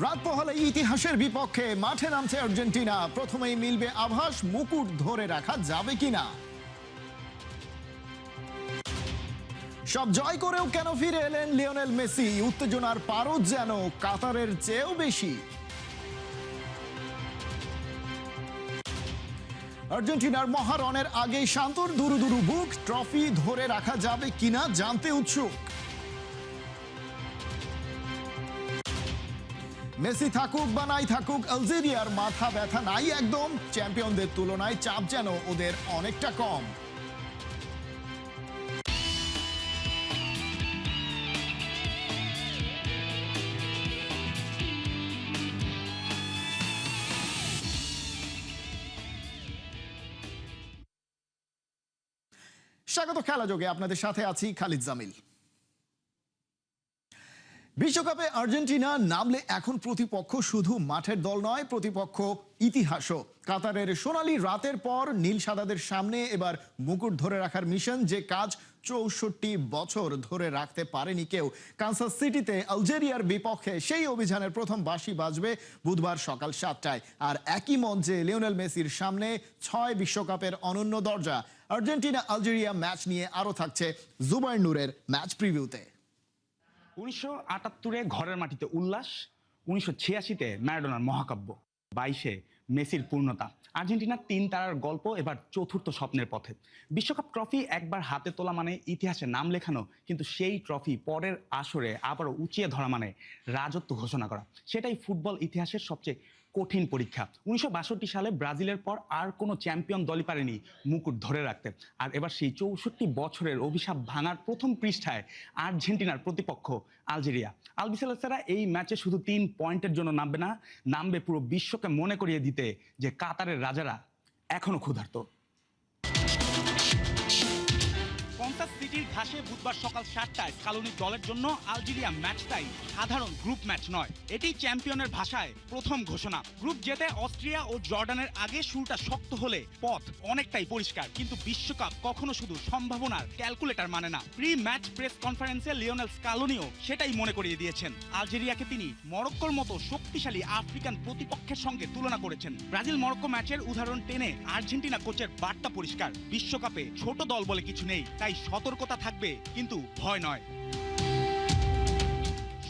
রাত পোহালে ইতিহাসের বিপক্ষে মাঠে নামছে আর্জেন্টিনা। প্রথমেই মিলবে আভাস, মুকুট ধরে রাখা যাবে কিনা। সব জয় করেও কেন ফিরে এলেন লিওনেল মেসি? উত্তেজনার পারদ যেন কাতারের চেয়েও বেশি। আর্জেন্টিনার মহারণের আগেই শান্তর দুরু দুরু বুক, ট্রফি ধরে রাখা যাবে কিনা জানতে উৎসুক। মেসি থাকুক বা নাই থাকুক, আলজেরিয়ার মাথা ব্যথা নাই একদম। চ্যাম্পিয়নদের তুলনায় চাপ যেন ওদের অনেকটা কম। স্বাগত খেলা যোগে, আপনাদের সাথে আছি খালিদ জামিল। বিশ্বকাপে আর্জেন্টিনা নামলে এখন প্রতিপক্ষ শুধু মাঠের দল নয়, প্রতিপক্ষ ইতিহাসও। কাতারের সোনালী রাতের পর নীল সাদাদের সামনে এবার মুকুট ধরে রাখার মিশন, যে কাজ ৬৪ বছর ধরে রাখতে পারেনি কেউ। কানসাস সিটিতে আলজেরিয়ার বিপক্ষে সেই অভিযানের প্রথম বাঁশি বাজবে বুধবার সকাল ৭টায়। আর একই মঞ্চে লিওনেল মেসির সামনে ৬ বিশ্বকাপের অনন্য দরজা। আর্জেন্টিনা আলজেরিয়া ম্যাচ নিয়ে আরও থাকছে জুবাইর নূরের ম্যাচ প্রিভিউতে। ১৯৭৮-এ ঘরের মাটিতে উল্লাস, ১৯৮৬-তে ম্যারাডোনার মহাকাব্য, ২২-এ মেসির পূর্ণতা। আর্জেন্টিনার ৩ তারার গল্প এবার চতুর্থ স্বপ্নের পথে। বিশ্বকাপ ট্রফি একবার হাতে তোলা মানে ইতিহাসে নাম লেখানো, কিন্তু সেই ট্রফি পরের আসরে আবারও উঁচিয়ে ধরা মানে রাজত্ব ঘোষণা করা। সেটাই ফুটবল ইতিহাসের সবচেয়ে কঠিন পরীক্ষা। ১৯৬২ সালে ব্রাজিলের পর আর কোনো চ্যাম্পিয়ন দলই পারেনি মুকুট ধরে রাখতে। আর এবার সেই ৬৪ বছরের অভিশাপ ভাঙার প্রথম পৃষ্ঠায় আর্জেন্টিনার প্রতিপক্ষ আলজেরিয়া। আলবিসেলেস্তারা এই ম্যাচে শুধু ৩ পয়েন্টের জন্য নামবে পুরো বিশ্বকে মনে করিয়ে দিতে যে কাতারের রাজারা এখনো ক্ষুধার্ত। কানসাস সিটির ঘাসে বুধবার সকাল ৭টায় স্কালোনির দলের জন্য আলজেরিয়া ম্যাচটাই সাধারণ গ্রুপ ম্যাচ নয়, এটি চ্যাম্পিয়নের ভাষায় প্রথম ঘোষণা। গ্রুপ জেতে অস্ট্রিয়া ও জর্ডানের আগে শুরুটা শক্ত হলে পথ অনেকটাই পরিষ্কার, কিন্তু বিশ্বকাপ কখনো শুধু সম্ভাবনার ক্যালকুলেটর মানে না। প্রি ম্যাচ প্রেস কনফারেন্সে লিওনেল স্কালোনিও সেটাই মনে করিয়ে দিয়েছেন। আলজেরিয়াকে তিনি মরক্কোর মতো শক্তিশালী আফ্রিকান প্রতিপক্ষের সঙ্গে তুলনা করেছেন। ব্রাজিল মরক্কো ম্যাচের উদাহরণ টেনে আর্জেন্টিনা কোচের বার্তা পরিষ্কার, বিশ্বকাপে ছোট দল বলে কিছু নেই, তাই সতর্কতা থাকবে কিন্তু ভয় নয়।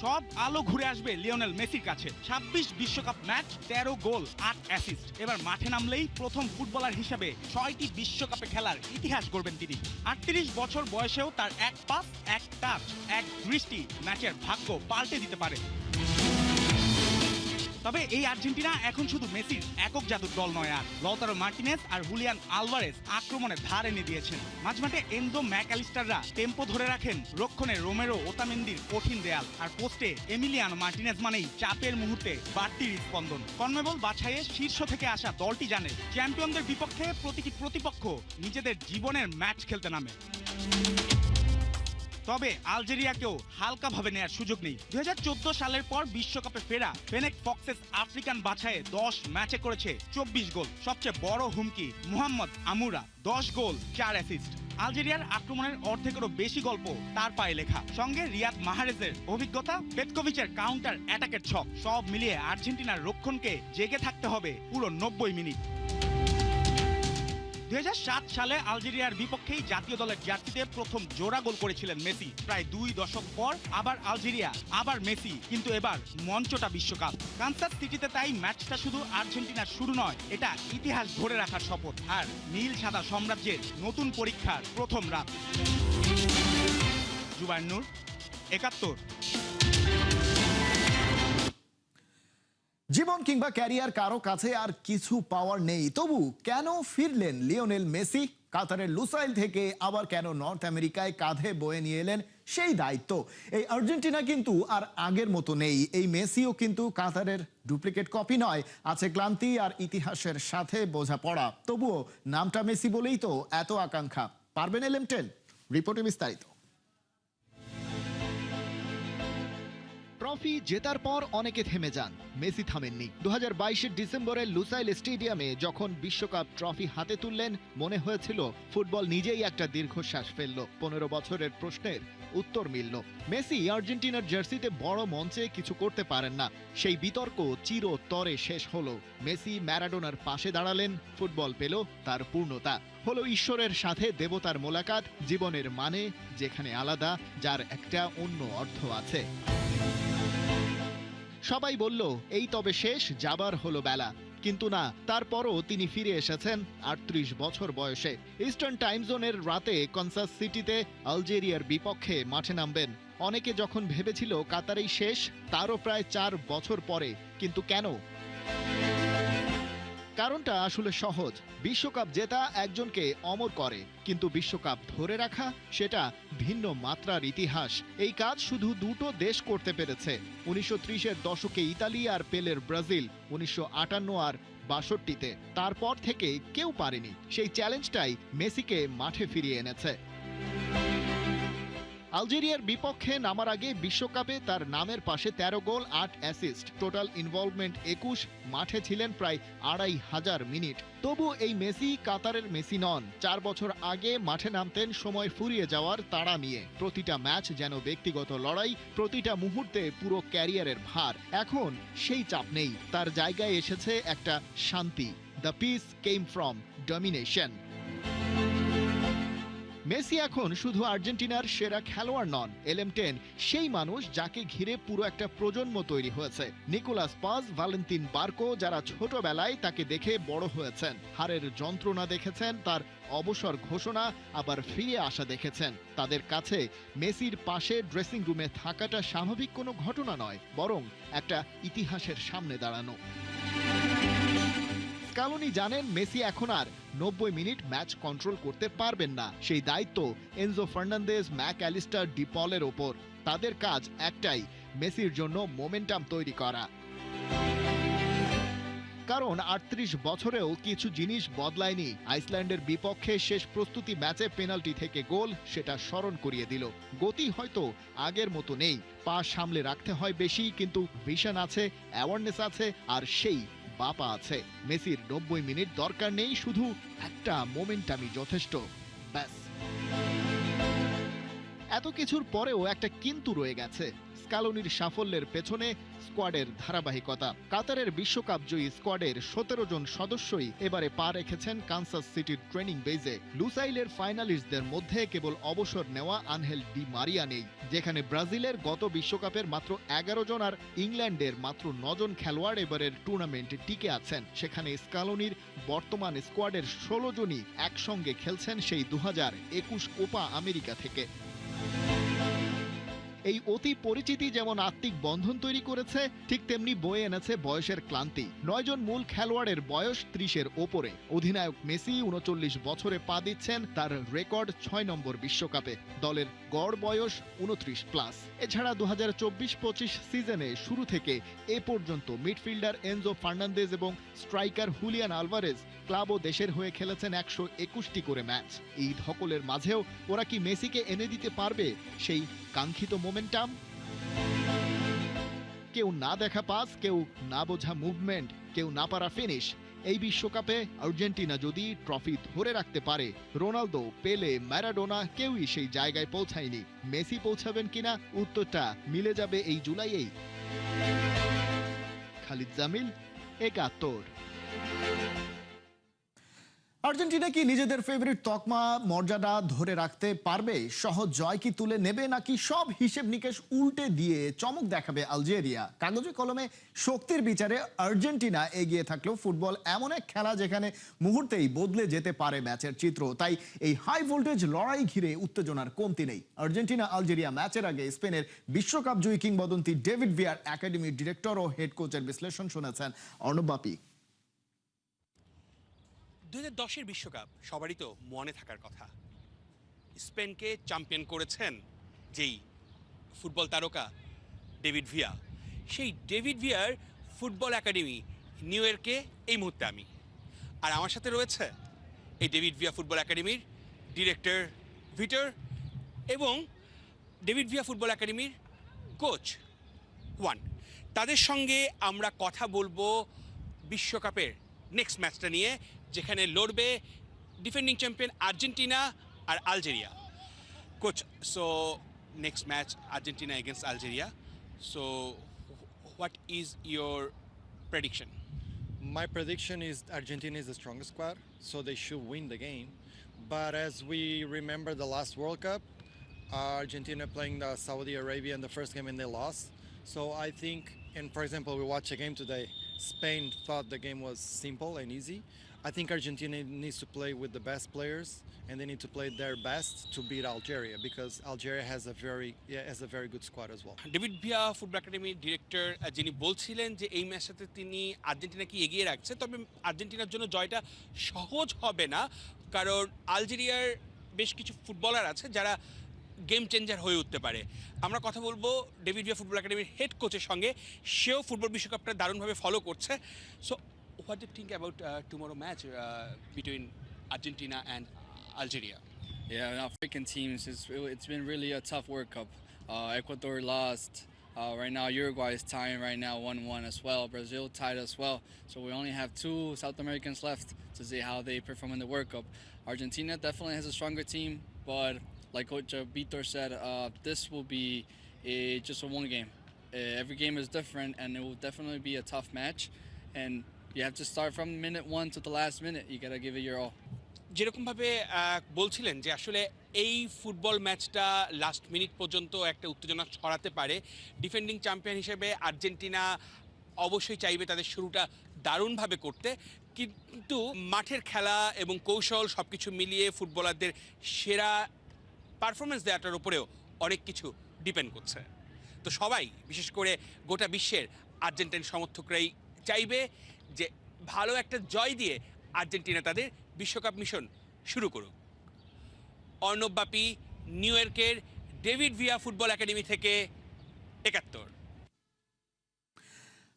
সব আলো ঘুরে আসবে লিওনেল মেসির কাছে। ২৬ বিশ্বকাপ ম্যাচ, ১৩ গোল, ৮ অ্যাসিস্ট। এবার মাঠে নামলেই প্রথম ফুটবলার হিসেবে ৬টি বিশ্বকাপে খেলার ইতিহাস গড়বেন তিনি। ৩৮ বছর বয়সেও তার এক পাস, এক টাচ, এক দৃষ্টি ম্যাচের ভাগ্য পাল্টে দিতে পারে। তবে এই আর্জেন্টিনা এখন শুধু মেসির একক জাদুর দল নয়। আর লতারো মার্টিনেজ আর হুলিয়ান আলভারেজ আক্রমণে ধার এনে দিয়েছেন। মাঝমাঠে এনজো ম্যাকঅ্যালিস্টাররা টেম্পো ধরে রাখেন, রক্ষণে রোমেরো ওতামেন্দির কঠিন দেয়াল, আর পোস্টে এমিলিয়ানো মার্টিনেজ মানেই চাপের মুহূর্তে বাড়তি স্পন্দন। কনমেবল বাছাইয়ে শীর্ষ থেকে আসা দলটি জানে চ্যাম্পিয়নদের বিপক্ষে প্রতিটি প্রতিপক্ষ নিজেদের জীবনের ম্যাচ খেলতে নামে। তবে আলজেরিয়াকেও হালকাভাবে নেওয়ার সুযোগ নেই। ২০১৪ সালের পর বিশ্বকাপে ফেরা ফেনেক ফক্সেস আফ্রিকান বাছাইয়ে ১০ ম্যাচে করেছে ২৪ গোল। সবচেয়ে বড় হুমকি মুহাম্মদ আমুরা, ১০ গোল, ৪ অ্যাসিস্ট। আলজেরিয়ার আক্রমণের অর্ধেকেরও বেশি গল্প তার পায়ে লেখা। সঙ্গে রিয়াদ মাহরেজের অভিজ্ঞতা, পেটকোভিচের কাউন্টার অ্যাটাকের ছক, সব মিলিয়ে আর্জেন্টিনার রক্ষণকে জেগে থাকতে হবে পুরো ৯০ মিনিট। ২০০৭ সালে আলজেরিয়ার বিপক্ষেই জাতীয় দলের জার্সিতে প্রথম জোড়া গোল করেছিলেন মেসি। প্রায় ২ দশক পর আবার আলজেরিয়া, আবার মেসি, কিন্তু এবার মঞ্চটা বিশ্বকাপ। কানসাস সিটিতে তাই ম্যাচটা শুধু আর্জেন্টিনার শুরু নয়, এটা ইতিহাস ধরে রাখার শপথ আর নীল সাদা সাম্রাজ্যের নতুন পরীক্ষার প্রথম রাত। জুবায়ের নূর, ৭১। জীবন কিংবা ক্যারিয়ার কারো কাছে আর কিছু পাওয়ার নেই, তবু কেন ফিরলেন লিওনেল মেসি? কাতারের লুসাইল থেকে আবার কেন নর্থ আমেরিকায় কাঁধে বয়ে নিয়ে এলেন সেই দায়িত্ব? এই আর্জেন্টিনা কিন্তু আর আগের মতো নেই। এই মেসিও কিন্তু কাতারের ডুপ্লিকেট কপি নয়। আছে ক্লান্তি আর ইতিহাসের সাথে বোঝাপড়া। তবুও নামটা মেসি বলেই তো এত আকাঙ্ক্ষা। পারবেন LM10? রিপোর্টে বিস্তারিত। ট্রফি জেতার পর অনেকে থেমে যান, মেসি থামেননি। 2022 ডিসেম্বরে লুসাইল স্টেডিয়ামে যখন বিশ্বকাপ ট্রফি হাতে তুললেন, মনে হয়েছিল ফুটবল নিজেই একটা দীর্ঘশ্বাস ফেলল। 15 বছরের প্রশ্নের উত্তর মিলল। মেসি আর্জেন্টিনার জার্সিতে বড় মঞ্চে কিছু করতে পারেন না, সেই বিতর্ক চিরতরে শেষ হলো। মেসি ম্যারাডোনার পাশে দাঁড়ালেন, ফুটবল পেল তার পূর্ণতা। হলো ঈশ্বরের সাথে দেবতার মোলাকাত, জীবনের মানে যেখানে আলাদা, যার একটা অন্য অর্থ আছে। সবাই বলল এই তবে শেষ, যাবার হলো বেলা। কিন্তু না, তারপরও তিনি ফিরে এসেছেন 38 বছর বয়সে। ইস্টার্ন টাইম জোনের রাতে কনসাস সিটিতে আলজেরিয়ার বিপক্ষে মাঠে নামবেন। অনেকে যখন ভেবেছিল কাতারেই শেষ, তারও প্রায় 4 বছর পরে। কিন্তু কেন? কারণটা আসলে সহজ। বিশ্বকাপ জেতা একজনকে অমর করে, কিন্তু বিশ্বকাপ ধরে রাখা সেটা ভিন্ন মাত্রার ইতিহাস। এই কাজ শুধু দুটো দেশ করতে পেরেছে, 1930-এর দশকে ইতালি আর পেলের ব্রাজিল, 1958 আর 62-তে। তারপর থেকে কেউ পারেনি। সেই চ্যালেঞ্জটাই মেসিকে মাঠে ফিরিয়ে এনেছে। আলজেরিয়ার বিপক্ষে নামার আগে বিশ্বকাপে তার নামের পাশে 13 গোল 8 অ্যাসিস্ট, টোটাল ইনভলভমেন্ট 21, মাঠে ছিলেন প্রায় 2500 মিনিট। তবু এই মেসি কাতারের মেসি নন। 4 বছর আগে মাঠে নামতেন সময় ফুরিয়ে যাওয়ার তাড়া নিয়ে। প্রতিটা ম্যাচ যেন ব্যক্তিগত লড়াই, প্রতিটা মুহূর্তে পুরো ক্যারিয়ারের ভার। এখন সেই চাপ নেই, তার জায়গায় এসেছে একটা শান্তি। The piece came from domination. Messi এখন শুধু আর্জেন্টিনার সেরা খেলোয়াড় নন, LM10 সেই মানুষ যাকে ঘিরে পুরো একটা প্রজন্ম তৈরি হয়েছে। নিকোলাস পাজ, ভালেন্তিন বার্কো, যারা ছোটবেলায় তাকে দেখে বড় হয়েছেন, হারের যন্ত্রণা দেখেছেন, তার অবসর ঘোষণা, আবার ফিরে আসা দেখেছেন। তাদের কাছে মেসির পাশে ড্রেসিং রুমে থাকাটা স্বাভাবিক কোনো ঘটনা নয়, বরং একটা ইতিহাসের সামনে দাঁড়ানো। স্কালোনি জানেন মেসি এখন আর 90 মিনিট ম্যাচ কন্ট্রোল করতে পারবেন না। সেই দায়িত্ব এনজো ফার্নান্দেজ, ম্যাক অ্যালিস্টার, ডিপলের ওপর। তাদের কাজ একটাই, মেসির জন্য মোমেন্টাম তৈরি করা। কারণ 38 বছরেও কিছু জিনিস বদলায়নি। আইসল্যান্ডের বিপক্ষে শেষ প্রস্তুতি ম্যাচে পেনাল্টি থেকে গোল, সেটা স্মরণ করিয়ে দিল। গতি হয়তো আগের মতো নেই, পা সামলে রাখতে হয় বেশি, কিন্তু ভিশন আছে, অ্যাওয়ারনেস আছে, আর সেই বাপা আছে। মেসির 90 মিনিট দরকার নেই, শুধু একটা মোমেন্টামই যথেষ্ট, ব্যাস। এত কিছুর পরেও একটা কিন্তু রয়ে গেছে। স্কালোনির সাফল্যের পেছনে স্কোয়াডের ধারাবাহিকতা। কাতারের বিশ্বকাপ জয়ী স্কোয়াডের 17 জন সদস্যই এবারে পা রেখেছেন কানসাস সিটির ট্রেনিং বেজে। লুসাইলের ফাইনালিস্টদের মধ্যে কেবল অবসর নেওয়া আনহেল ডি মারিয়া নেই। যেখানে ব্রাজিলের গত বিশ্বকাপের মাত্র 11 জন আর ইংল্যান্ডের মাত্র 9 জন খেলোয়াড় এবারের টুর্নামেন্টে টিকে আছেন, সেখানে স্কালোনির বর্তমান স্কোয়াডের 16 জনই একসঙ্গে খেলছেন সেই 2021 কোপা আমেরিকা থেকে। এই অতি পরিচিতি যেমন আত্মিক বন্ধন তৈরি করেছে, ঠিক তেমনি বয়ে এনেছে বয়সের ক্লান্তি। 9 জন মূল খেলোয়াড়ের বয়স 30-এর ওপরে। অধিনায়ক মেসি 39 বছরে পা দিচ্ছেন তার রেকর্ড 6 নম্বর বিশ্বকাপে। দলের গড় বয়স 29+। এছাড়া 2024-25 সিজনে শুরু থেকে এ পর্যন্ত মিডফিল্ডার এনজো ফার্নান্দেজ এবং স্ট্রাইকার হুলিয়ান আলভারেজ ক্লাব ও দেশের হয়ে খেলেছেন 121টি করে ম্যাচ। এই ধকলের মাঝেও ওরা কি মেসিকে এনে দিতে পারবে সেই কাঙ্ক্ষিত মোমেন্টাম? কেউ না দেখা পাস, কেউ না বোঝা মুভমেন্ট, কেউ না পারা ফিনিশ। এই বিশ্বকাপে আর্জেন্টিনা যদি ট্রফি ধরে রাখতে পারে, রোনালদো, পেলে, ম্যারাডোনা কেউই সেই জায়গায় পৌঁছায়নি। মেসি পৌঁছাবেন কিনা, উত্তরটা মিলে যাবে এই জুলাইয়েই। খালিদ জামিল, একাত্তর। আর্জেন্টিনা কি নিজেদের ফেভারিট তকমা মর্যাদা ধরে রাখতে পারবে? সহজ জয় কি তুলে নেবে, নাকি সব হিসেব নিকেশ উল্টে দিয়ে চমক দেখাবে আলজেরিয়া? কাগজে কলমে শক্তির বিচারে আর্জেন্টিনা এগিয়ে থাকলেও ফুটবল এমন এক খেলা যেখানে মুহূর্তেই বদলে যেতে পারে ম্যাচের চিত্র। তাই এই হাই ভোল্টেজ লড়াই ঘিরে উত্তেজনার কমতি নেই। আর্জেন্টিনা আলজেরিয়া ম্যাচের আগে স্পেনের বিশ্বকাপ জয়ী কিংবদন্তি ডেভিড ভিয়ার একাডেমির ডিরেক্টর ও হেড কোচের বিশ্লেষণ শুনেছেন অর্ণব বাপি। 2010-এর বিশ্বকাপ সবারই তো মনে থাকার কথা। স্পেনকে চ্যাম্পিয়ন করেছেন যেই ফুটবল তারকা ডেভিড ভিয়া। সেই ডেভিড ভিয়ার ফুটবল একাডেমি নিউ ইয়র্কে এই মুহূর্তে আমি, আর আমার সাথে রয়েছে এই ডেভিড ভিয়া ফুটবল একাডেমির ডিরেক্টর ভিটর এবং ডেভিড ভিয়া ফুটবল একাডেমির কোচ ওয়ান। তাদের সঙ্গে আমরা কথা বলবো বিশ্বকাপের নেক্সট ম্যাচটা নিয়ে, যেখানে লড়বে ডিফেন্ডিং চ্যাম্পিয়ন আর্জেন্টিনা আর Algeria. Coach, so next match Argentina against Algeria, so what is your prediction? My prediction is Argentina is the strongest squad, so they should win the game. But as we remember the last World Cup, Argentina playing the Saudi Arabia in the first game and they lost. So I think, and for example, we watched a game today. Spain thought the game was simple and easy. I think Argentina needs to play with the best players and they need to play their best to beat Algeria because Algeria has a very good squad as well. David Villa football একাডেমির director যিনি বলছিলেন যে এই ম্যাচটাতে তিনি আর্জেন্টিনাকে এগিয়ে রাখছে, তবে আর্জেন্টিনার জন্য জয়টা সহজ হবে না, কারণ আলজেরিয়ার বেশ কিছু ফুটবলার আছে যারা গেম চেঞ্জার হয়ে উঠতে পারে। আমরা কথা বলবো ডেভিড ভিয়া ফুটবল একাডেমির হেড কোচের সঙ্গে, সেও ফুটবল বিশ্বকাপটা দারুণভাবে ফলো করছে। So what do think about tomorrow match between Argentina and Algeria? Yeah, African teams, it's been really a tough World Cup. Ecuador lost. Right now, Uruguay is tying right now 1-1 as well. Brazil tied as well. So we only have 2 South Americans left to see how they perform in the World Cup. Argentina definitely has a stronger team, but like Coach Vitor said, this will be just a one game. Every game is different, and it will definitely be a tough match. And you have to start from minute 1 to the last minute. You gotta give it your all. যেরকমভাবে বলছিলেন যে আসলে এই football ম্যাচটা last minute পর্যন্ত একটা উত্তেজনা ছড়াতে পারে, ডিফেন্ডিং চ্যাম্পিয়ন হিসেবে আর্জেন্টিনা অবশ্যই চাইবে তাদের শুরুটা দারুণভাবে করতে, কিন্তু মাঠের খেলা এবং কৌশল সব কিছু মিলিয়ে ফুটবলারদের সেরা পারফরমেন্স দেওয়াটার উপরেও অনেক কিছু ডিপেন্ড করছে। তো সবাই, বিশেষ করে গোটা বিশ্বের আর্জেন্টাইন সমর্থকরাই চাইবে যে ভালো একটা জয় দিয়ে আর্জেন্টিনা তাদের বিশ্বকাপ মিশন শুরু করুক। অর্ণব বাপি, নিউ ইয়র্কের ডেভিড ভিয়া ফুটবল একাডেমি থেকে ৭১।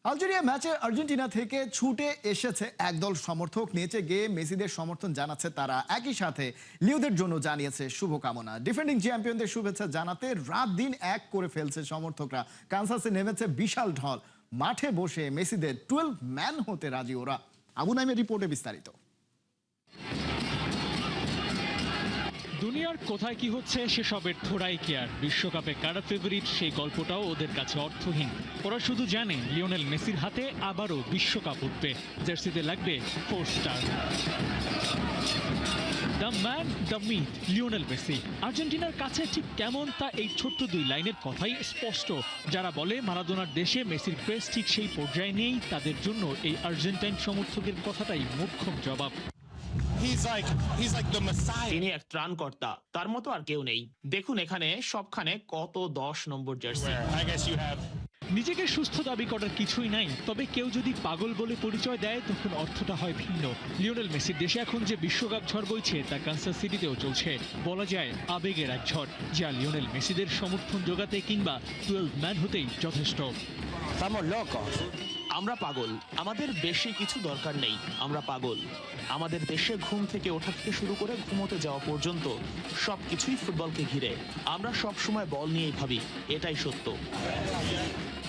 আলজেরিয়া ম্যাচে আর্জেন্টিনা থেকে ছুটে এসেছে একদল সমর্থক, নেচে গিয়ে মেসিদের সমর্থন জানাচ্ছে তারা। একই সাথে লিওদের জন্য জানিয়েছে শুভকামনা। ডিফেন্ডিং চ্যাম্পিয়নদের শুভেচ্ছা জানাতে রাত দিন এক করে ফেলছে সমর্থকরা। কানসাসে নেমেছে বিশাল ঢল, মাঠে বসে মেসিদের 12 ম্যান হতে রাজি ওরা। আবু নাইমের রিপোর্টে বিস্তারিত। দুনিয়ার কোথায় কি হচ্ছে সেসবের থোড়াই কেয়ার। বিশ্বকাপে কারা ফেভারিট সেই গল্পটাও ওদের কাছে অর্থহীন। ওরা শুধু জানে লিওনেল মেসির হাতে আবারও বিশ্বকাপ উঠবে, জার্সিতে লাগবে 4 star. The man, the myth, Lionel Messi. আর্জেন্টিনার কাছে ঠিক কেমন তা এই ছোট্ট 2 লাইনের কথাই স্পষ্ট। যারা বলে মারাদোনার দেশে মেসির ক্রেজ ঠিক সেই পর্যায়ে নেই, তাদের জন্য এই আর্জেন্টাইন সমর্থকের কথাটাই মোক্ষম জবাব। তিনি এক ত্রাণকর্তা, তার মতো আর কেউ নেই। দেখুন এখানে সবখানে কত 10 নম্বর জার্সি। নিজেকে সুস্থ দাবি করার কিছুই নাই, তবে কেউ যদি পাগল বলে পরিচয় দেয় তখন অর্থটা হয় ভিন্ন। লিওনেল মেসির দেশে এখন যে বিশ্বকাপ ঝড় বইছে তা কানসাস সিটিতেও চলছে। বলা যায় আবেগের এক ঝড়, যা লিওনেল মেসিদের সমর্থন জোগাতে কিংবা 12 ম্যান হতেই যথেষ্ট। আমরা পাগল, আমাদের বেশি কিছু দরকার নেই। আমরা পাগল, আমাদের দেশে ঘুম থেকে ওঠা থেকে শুরু করে ঘুমোতে যাওয়া পর্যন্ত সবকিছুই ফুটবলকে ঘিরে। আমরা সব সময় বল নিয়েই ভাবি, এটাই সত্য।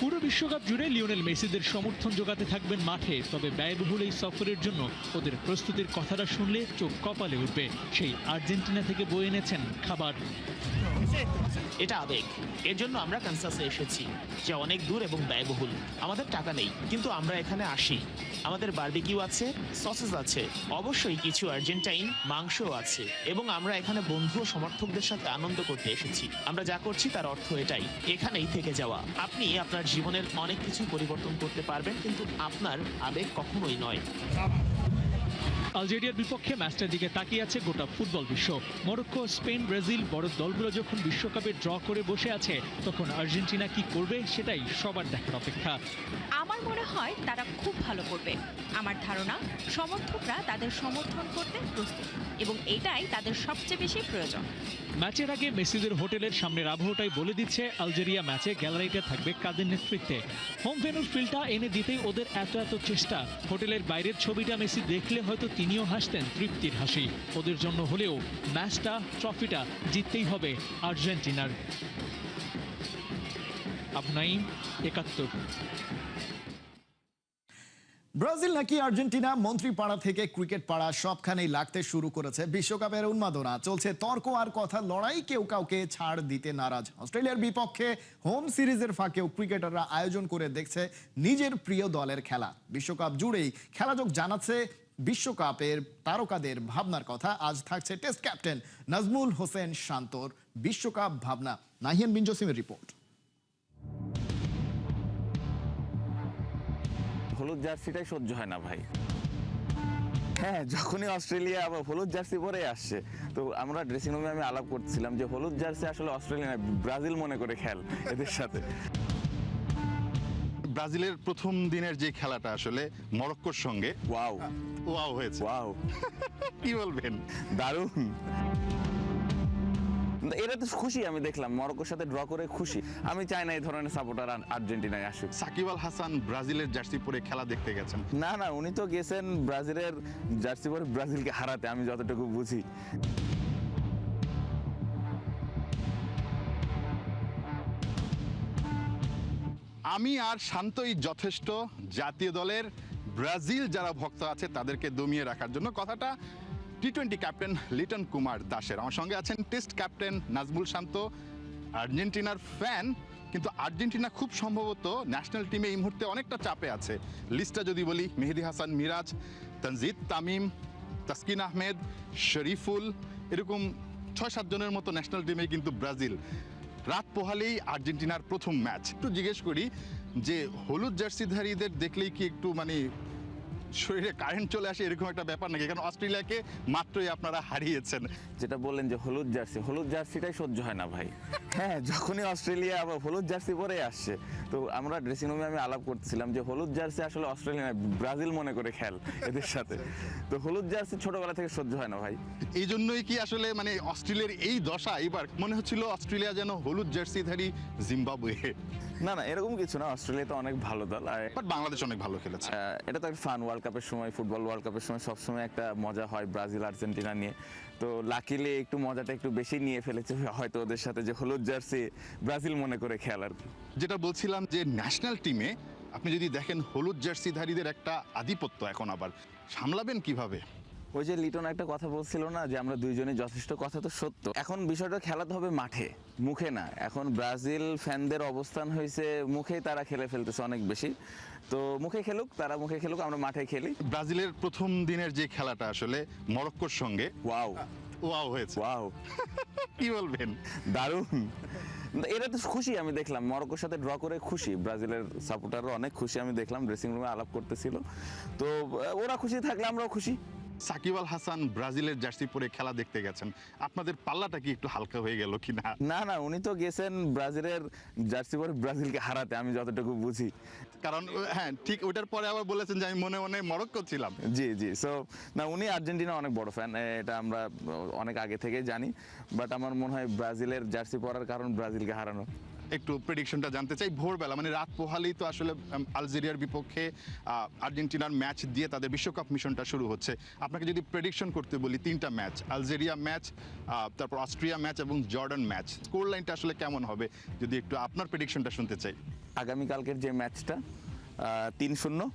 পুরো বিশ্বকাপ জুড়ে লিওনেল মেসিদের সমর্থন জোগাতে থাকবেন মাঠে, তবে ব্যয়বহুল এই সফরের জন্য ওদের প্রস্তুতির কথাটা শুনলে চোখ কপালে উঠবে। সেই আর্জেন্টিনা থেকে বয়ে এনেছেন খাবার। এটা আবেগ, এর জন্য আমরা কানসাসে এসেছি, যা অনেক দূর এবং ব্যয়বহুল। আমাদের টাকা নেই, কিন্তু আমরা এখানে আসি। আমাদের বারবিকিউ আছে, সসেজ আছে, অবশ্যই কিছু আর্জেন্টাইন মাংসও আছে, এবং আমরা এখানে বন্ধু ও সমর্থকদের সাথে আনন্দ করতে এসেছি। আমরা যা করছি তার অর্থ এটাই, এখানেই থেকে যাওয়া। আপনি আপনার জীবনের অনেক কিছু পরিবর্তন করতে পারবেন, কিন্তু আপনার আবেগ কখনোই নয়। আলজেরিয়ার বিপক্ষে ম্যাচটার দিকে তাকিয়ে আছে গোটা ফুটবল বিশ্ব। মরক্কো, স্পেন, ব্রাজিল বড় দলগুলো যখন বিশ্বকাপে ড্র করে বসে আছে, তখন আর্জেন্টিনা কি করবে সেটাই সবার দেখার অপেক্ষা। আমার মনে হয় তারা খুব ভালো করবে। আমার ধারণা সমর্থকরা তাদের সমর্থন করতে প্রস্তুত এবং এটাই তাদের সবচেয়ে বেশি প্রয়োজন। ম্যাচের আগে মেসিদের হোটেলের সামনের আবহাওয়াটাই বলে দিচ্ছে আলজেরিয়া ম্যাচে গ্যালারিটা থাকবে কাদের নেতৃত্বে। হোম ভেন্যুর ফিলটা এনে দিতেই ওদের এত চেষ্টা। হোটেলের বাইরের ছবিটা মেসি দেখলে হয়তো তিনিও হাসতেন তৃপ্তির হাসি। ওদের জন্য হলেও ম্যাচটা, ট্রফিটা জিততেই হবে আর্জেন্টিনার। আবু নাঈম, ৭১। ব্রাজিল নাকি আর্জেন্টিনা, মন্ত্রী পাড়া থেকে ক্রিকেট পাড়া সবখানেই লাগতে শুরু করেছে বিশ্বকাপের উন্মাদনা। চলছে তর্ক আর কথা লড়াই, কেউ কাউকে ছাড় দিতে নারাজ। অস্ট্রেলিয়ার বিপক্ষে হোম সিরিজের ফাঁকেও ক্রিকেটাররা আয়োজন করে দেখছে নিজের প্রিয় দলের খেলা। বিশ্বকাপ জুড়েই খেলাযোগ জানাচ্ছে বিশ্বকাপের তারকাদের ভাবনার কথা। আজ থাকছে টেস্ট ক্যাপ্টেন নাজমুল হোসেন শান্তর বিশ্বকাপ ভাবনা। নাহিয়ান বিন জসিমের রিপোর্ট। হলুদ জার্সিটাই সহ্য হয় না ভাই। হ্যাঁ, যখনই অস্ট্রেলিয়া আবার হলুদ জার্সি পরে আসছে, তো আমরা ড্রেসিং রুমে আমি আলাপ করছিলাম যে হলুদ জার্সি আসলে অস্ট্রেলিয়া না, ব্রাজিল মনে করে খেল এদের সাথে। ব্রাজিলের প্রথম দিনের যে খেলাটা আসলে মরক্কোর সঙ্গে ওয়াও ওয়াও হয়েছে। ওয়াও, কি বলবেন, দারুণ। এটা তো খুশি, আমি দেখলাম মরক্কোর সাথে ড্র করে খুশি। আমি চাই না এই ধরনের সাপোর্টার আর্জেন্টিনায় আসুক। সাকিব আল হাসান ব্রাজিলের জার্সি পরে খেলা দেখতে গেছেন। না না, উনি তো গেছেন ব্রাজিলের জার্সি পরে ব্রাজিলকে হারাতে, আমি যতটুকু বুঝি। আমি আর শান্তই যথেষ্ট জাতীয় দলের ব্রাজিল যারা ভক্ত আছে তাদেরকে দমিয়ে রাখার জন্য। কথাটা টি-20 ক্যাপ্টেন লিটন কুমার দাসের। আমার সঙ্গে আছেন টেস্ট ক্যাপ্টেন নাজমুল শান্ত, আর্জেন্টিনার ফ্যান, কিন্তু আর্জেন্টিনা খুব সম্ভবত ন্যাশনাল টিমে এই মুহূর্তে অনেকটা চাপে আছে। লিস্টটা যদি বলি, মেহেদী হাসান মিরাজ, তানজিদ তামিম, তাসকিন আহমেদ, শরীফুল, এরকম ৬-৭ জনের মতো ন্যাশনাল টিমে কিন্তু ব্রাজিল। রাত পোহালেই আর্জেন্টিনার প্রথম ম্যাচ। একটু জিজ্ঞেস করি যে হলুদ জার্সিধারীদের দেখলেই কি একটু মানে শরীরে কারেন্ট চলে আসে, এরকম একটা ব্যাপার নাকি? কারণ অস্ট্রেলিয়াকে মাত্রই আপনারা হারিয়েছেন। যেটা বললেন যে হলুদ জার্সিটাই সহ্য হয় না ভাই। হ্যাঁ, যখনই অস্ট্রেলিয়া আবার হলুদ জার্সি পরে আসছে, তো আমরা ড্রেসিং রুমে আমি আলাপ করছিলাম যে হলুদ জার্সি আসলে অস্ট্রেলিয়া না, ব্রাজিল মনে করে খেল এদের সাথে। তো হলুদ জার্সি ছোটবেলা থেকে সহ্য হয় না ভাই। এই জন্যই কি আসলে মানে অস্ট্রেলিয়ার এই দশা? এবার মনে হচ্ছিল অস্ট্রেলিয়া যেন হলুদ জার্সিধারী জিম্বাবুয়ে। না না, এরকম কিছু না, অস্ট্রেলিয়া তো অনেক ভালো দল। বাট বাংলাদেশ অনেক ভালো খেলেছে। এটা তো একটা ফান, ওয়ার্ল্ড কাপের সময়, ফুটবল ওয়ার্ল্ড কাপের সময় সবসময় একটা মজা হয় ব্রাজিল আর্জেন্টিনা নিয়ে। তো লাকিলি একটু মজাটা একটু বেশি নিয়ে ফেলেছে হয়তো ওদের সাথে, যে হলুদ জার্সি ব্রাজিল মনে করে খেয়াল আর কি। যেটা বলছিলাম যে ন্যাশনাল টিমে আপনি যদি দেখেন হলুদ জার্সিধারীদের একটা আধিপত্য, এখন আবার সামলাবেন কিভাবে? ওই যে লিটন একটা কথা বলছিল না যে আমরা দুইজনই যথেষ্ট, কথা তো সত্য। এখন বিষয়টা খেলাতে হবে মাঠে, মুখে না। এখন ব্রাজিল ফ্যানদের অবস্থান হয়েছে মুখেই, তারা খেলে ফেলতেছে অনেক বেশি। তো মুখে খেলুক, তারা মুখে খেলুক, আমরা মাঠে খেলি। ব্রাজিলের প্রথম দিনের যে খেলাটা আসলে মরক্কোর সঙ্গে ওয়াও ওয়াও হয়েছে। ওয়াও, কি বলবেন, দারুণ। এটা তো খুশি, আমি দেখলাম মরক্কোর সাথে ড্র করে খুশি। ব্রাজিলের সাপোর্টাররা অনেক খুশি, আমি দেখলাম ড্রেসিং রুমে আলাপ করতেছিল। তো ওরা খুশি থাকলে আমরাও খুশি। সাকিব আল হাসান ব্রাজিলের জার্সি পরে খেলা দেখতে গেছেন, আপনাদের পাল্লাটা কি একটু হালকা হয়ে গেল কিনা? না না, উনি তো গেছেন ব্রাজিলের জার্সি পরে ব্রাজিলকে হারাতে, আমি যতটুকু বুঝি। কারণ হ্যাঁ, ঠিক ওটার পরে আবার বলেছেন যে আমি মনে মনে মরক্কো ছিলাম। জি জি, সো না, উনি আর্জেন্টিনা অনেক বড় ফ্যান, এটা আমরা অনেক আগে থেকেই জানি। বাট আমার মনে হয় ব্রাজিলের জার্সি পরার কারণ ব্রাজিলকে হারানো। একটু প্রেডিকশনটা জানতে চাই। ভোরবেলা মানে রাত পোহালেই তো আসলে আলজেরিয়ার বিপক্ষে আর্জেন্টিনার ম্যাচ দিয়ে তাদের বিশ্বকাপ মিশনটা শুরু হচ্ছে। আপনাকে যদি প্রেডিকশন করতে বলি, 3টা ম্যাচ, আলজেরিয়া ম্যাচ, তারপর অস্ট্রিয়া ম্যাচ এবং জর্ডান ম্যাচ, স্কোর লাইনটা আসলে কেমন হবে যদি একটু আপনার প্রেডিকশনটা শুনতে চাই। আগামীকালকের যে ম্যাচটা 3-0,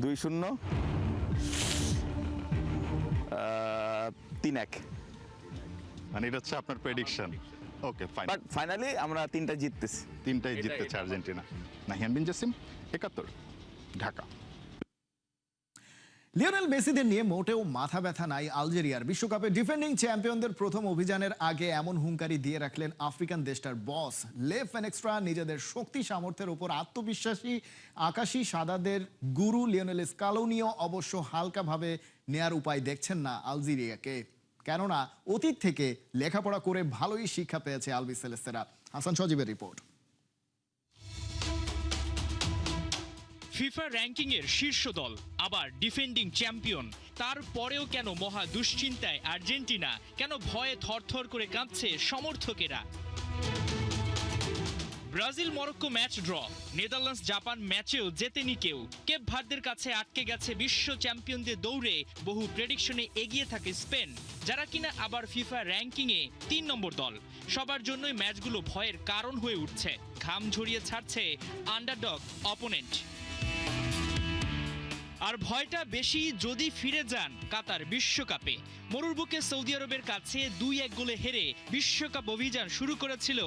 2-0, 3-1, মানে এটা হচ্ছে আপনার prediction. Okay, fine. But finally আমরা 3টা জিততেছি। 3টাই জিততেছে আর্জেন্টিনা। নাহিয়ান বিন জসিম, ৭১, ঢাকা। লিওনেল মেসিদের নিয়ে মোটেও মাথা ব্যথা নাই আলজেরিয়ার। বিশ্বকাপে ডিফেন্ডিং চ্যাম্পিয়নদের প্রথম অভিযানের আগে এমন হুঙ্কারি দিয়ে রাখলেন আফ্রিকান দেশটার বস। লে ফেনেক্সট্রা নিজেদের শক্তি সামর্থ্যের উপর আত্মবিশ্বাসী আকাশী সাদাদের গুরু লিওনেল স্কালোনিও অবশ্য হালকাভাবে নেয়ার উপায় দেখছেন না আলজেরিয়াকে। কেননা অতীত থেকে লেখাপড়া করে ভালোই শিক্ষা পেয়েছে আলবি সেলেস্তেরা। হাসান সজীবের রিপোর্ট। ফিফা র্যাঙ্কিং এর শীর্ষ দল, আবার ডিফেন্ডিং চ্যাম্পিয়ন, তারপরেও কেন মহা দুশ্চিন্তায় আর্জেন্টিনা? কেন ভয়ে থরথর করে কাঁপছে সমর্থকেরা? Brazil Morocco match draw, Netherlands Japan ম্যাচেও জেতেনি কেউ। কেপ ভার্দের কাছে আটকে গেছে বিশ্ব চ্যাম্পিয়নদের দৌড়ে, বহু প্রেডিকশনে এগিয়ে থাকে স্পেন, যারা কিনা আবার ফিফা র্যাঙ্কিংয়ে 3 নম্বর দল। সবার জন্যই ম্যাচগুলো ভয়ের কারণ হয়ে উঠছে, ঘাম ঝরিয়ে ছাড়ছে আন্ডারডগ অপোনেন্ট। আর ভয়টা বেশি যদি ফিরে যান কাতার বিশ্বকাপে। মরুর বুকে সৌদি আরবের কাছে 2-1 গোলে হেরে বিশ্বকাপ অভিযান শুরু করেছিল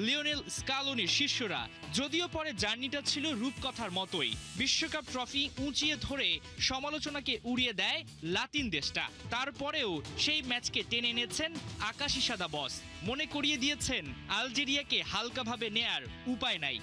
লিওনেল স্কালোনির শিষ্যরা। যদিও পরে জার্নিটা ছিল রূপকথার মতোই, বিশ্বকাপ ট্রফি উঁচিয়ে ধরে সমালোচনাকে উড়িয়ে দেয় লাতিন দেশটা। তারপরেও সেই ম্যাচকে টেনে এনেছেন আকাশি সাদা বস, মনে করিয়ে দিয়েছেন আলজেরিয়াকে হালকাভাবে নেয়ার উপায় নাই।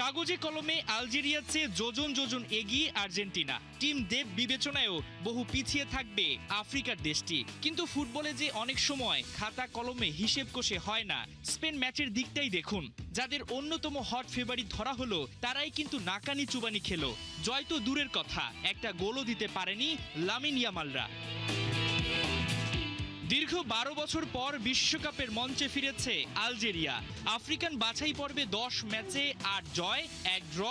কাগজে কলমে আলজেরিয়ার চেয়ে যোজন যোজন এগিয়ে আর্জেন্টিনা। টিম দেব বিবেচনায়ও বহু পিছিয়ে থাকবে আফ্রিকার দেশটি। কিন্তু ফুটবলে যে অনেক সময় খাতা কলমে হিসেব কষে হয় না। স্পেন ম্যাচের দিকটাই দেখুন, যাদের অন্যতম হট ফেভারিট ধরা হলো তারাই কিন্তু নাকানি চুবানি খেলো। জয় তো দূরের কথা, একটা গোলও দিতে পারেনি লামিন ইয়ামালরা। দীর্ঘ 12 বছর পর বিশ্বকাপের মঞ্চে ফিরেছে আলজেরিয়া। আফ্রিকান বাছাই পর্বে 10 ম্যাচে 8 জয়, 1 ড্র,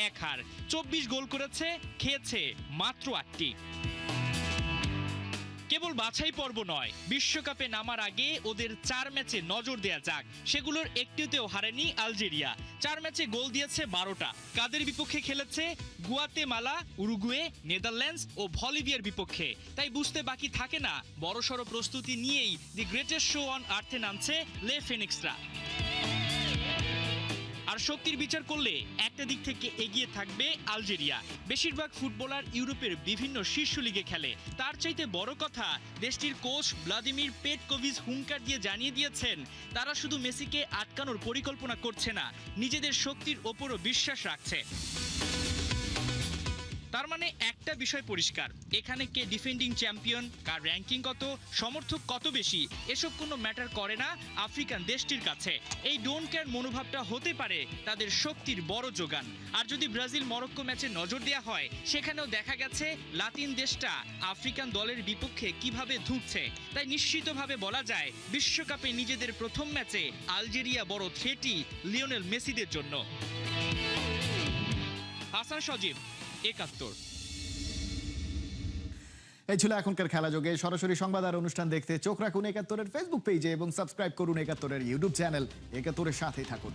1 হার, 24 গোল করেছে, খেয়েছে মাত্র 8টি। কেবল বাছাই পর্ব নয়, বিশ্বকাপে নামার আগে ওদের 4 ম্যাচে নজর দেয়া যাক। সেগুলোর একটিতেও হারেনি আলজেরিয়া। 4 ম্যাচে গোল দিয়েছে 12টা। কাদের বিপক্ষে খেলেছে? গুয়াতেমালা, উরুগুয়ে, নেদারল্যান্ডস ও বলিভিয়ার বিপক্ষে। তাই বুঝতে বাকি থাকে না, বড়সড় প্রস্তুতি নিয়েই দি গ্রেটেস্ট শো অন আর্থে নামছে লে ফিনিক্সরা। আর শক্তির বিচার করলে একটা দিক থেকে এগিয়ে থাকবে আলজেরিয়া। বেশিরভাগ ফুটবলার ইউরোপের বিভিন্ন শীর্ষ লিগে খেলে। তার চাইতে বড় কথা, দেশটির কোচ ভ্লাদিমির পেটকোভিচ হুঙ্কার দিয়ে জানিয়ে দিয়েছেন তারা শুধু মেসিকে আটকানোর পরিকল্পনা করছে না, নিজেদের শক্তির ওপরও বিশ্বাস রাখছে। তার মানে একটা বিষয় পরিষ্কার, এখানে কে ডিফেন্ডিং চ্যাম্পিয়ন, কার র্যাঙ্কিং কত, সমর্থক কত বেশি, এসব কোনো ম্যাটার করে না আফ্রিকান দেশটির কাছে। এই ডোন্ট কেয়ার মনোভাবটা হতে পারে তাদের শক্তির বড় যোগান। আর যদি ব্রাজিল মরক্কো ম্যাচে নজর দেওয়া হয়, সেখানেও দেখা গেছে লাতিন দেশটা আফ্রিকান দলের বিপক্ষে কিভাবে ধুঁকছে। তাই নিশ্চিতভাবে বলা যায় বিশ্বকাপে নিজেদের প্রথম ম্যাচে আলজেরিয়া বড় থ্রেটই লিওনেল মেসিদের জন্য। হাসান সজীব, 71। এই ছিল এখনকার খেলা যোগে। সরাসরি সংবাদ আর অনুষ্ঠান দেখতে চোখ রাখুন 71-এর ফেসবুক পেজে এবং সাবস্ক্রাইব করুন 71-এর ইউটিউব চ্যানেল। 71-এর সাথেই থাকুন।